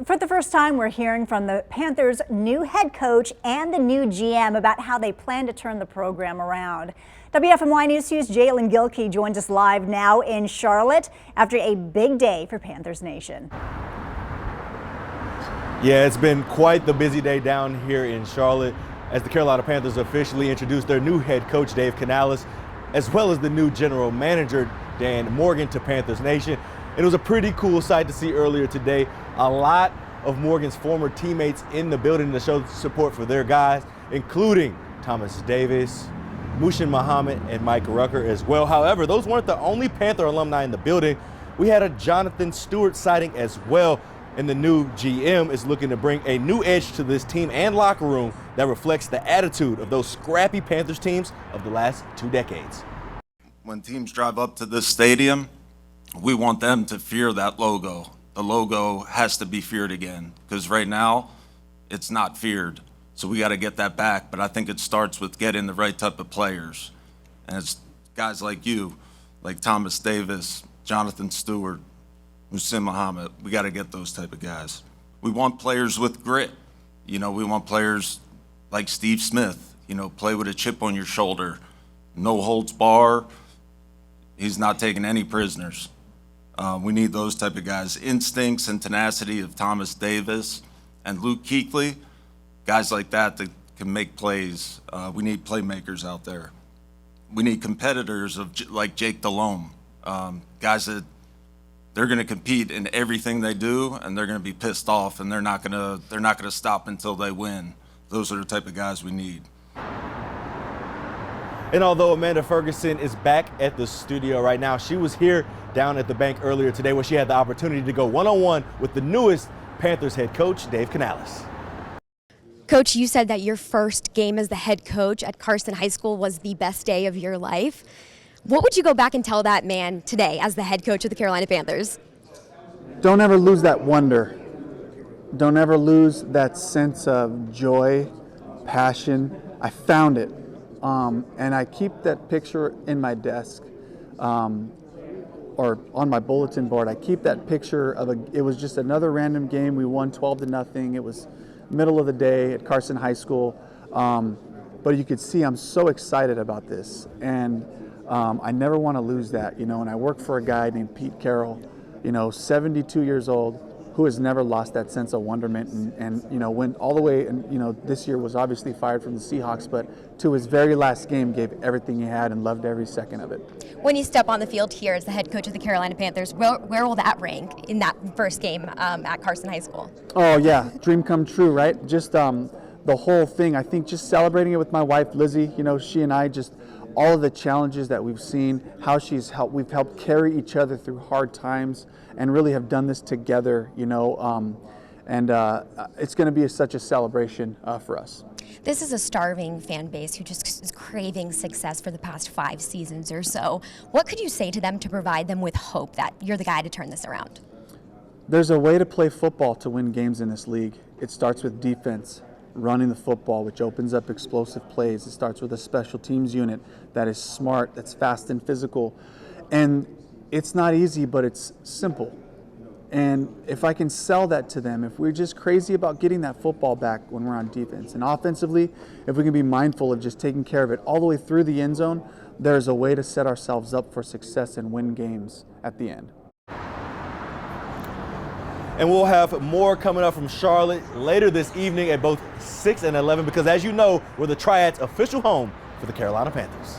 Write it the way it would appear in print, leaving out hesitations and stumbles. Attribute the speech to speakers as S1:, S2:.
S1: For the first time, we're hearing from the Panthers' new head coach and the new GM about how they plan to turn the program around. WFMY News 2's Jalen Gilkey joins us live now in Charlotte after a big day for Panthers Nation.
S2: Yeah, it's been quite the busy day down here in Charlotte as the Carolina Panthers officially introduced their new head coach, Dave Canales, as well as the new general manager, Dan Morgan, to Panthers Nation. It was a pretty cool sight to see earlier today. A lot of Morgan's former teammates in the building to show support for their guys, including Thomas Davis, Mushin Muhammad, and Mike Rucker as well. However, those weren't the only Panther alumni in the building. We had a Jonathan Stewart sighting as well, and the new GM is looking to bring a new edge to this team and locker room that reflects the attitude of those scrappy Panthers teams of the last 2 decades.
S3: When teams drive up to this stadium, we want them to fear that logo. The logo has to be feared again, because right now it's not feared. So we got to get that back. But I think it starts with getting the right type of players. And it's guys like you, like Thomas Davis, Jonathan Stewart, Mushin Muhammad. We got to get those type of guys. We want players with grit. You know, we want players like Steve Smith, you know, play with a chip on your shoulder, no holds bar. He's not taking any prisoners. We need those type of guys. Instincts and tenacity of Thomas Davis and Luke Kuechly, guys like that that can make plays. We need playmakers out there. We need competitors like Jake Delhomme, guys that they're going to compete in everything they do, and they're going to be pissed off, and they're not going to stop until they win. Those are the type of guys we need.
S2: And although Amanda Ferguson is back at the studio right now, she was here down at the bank earlier today where she had the opportunity to go one-on-one with the newest Panthers head coach, Dave Canales.
S4: Coach, you said that your first game as the head coach at Carson High School was the best day of your life. What would you go back and tell that man today as the head coach of the Carolina Panthers?
S5: Don't ever lose that wonder. Don't ever lose that sense of joy, passion. I found it. And I keep that picture in my desk or on my bulletin board. I keep that picture of it was just another random game. We won 12-0. It was middle of the day at Carson High School. But you could see I'm so excited about this. And I never want to lose that, you know, and I work for a guy named Pete Carroll, you know, 72 years old, who has never lost that sense of wonderment and you know, went all the way, and you know, this year was obviously fired from the Seahawks, but to his very last game gave everything he had and loved every second of it.
S4: When you step on the field here as the head coach of the Carolina Panthers, where will that rank in that first game at Carson High School?
S5: Oh yeah, dream come true, right? Just the whole thing. I think just celebrating it with my wife, Lizzie, you know, she and I just, all of the challenges that we've seen, how we've helped carry each other through hard times and really have done this together, you know, and it's going to be such a celebration for us.
S4: This is a starving fan base who just is craving success for the past 5 seasons or so. What could you say to them to provide them with hope that you're the guy to turn this around?
S5: There's a way to play football to win games in this league. It starts with defense, running the football, which opens up explosive plays. It starts with a special teams unit that is smart, that's fast and physical. And it's not easy, but it's simple. And if I can sell that to them, if we're just crazy about getting that football back when we're on defense, and offensively, if we can be mindful of just taking care of it all the way through the end zone, there's a way to set ourselves up for success and win games at the end.
S2: And we'll have more coming up from Charlotte later this evening at both 6 and 11 because, as you know, we're the Triad's official home for the Carolina Panthers.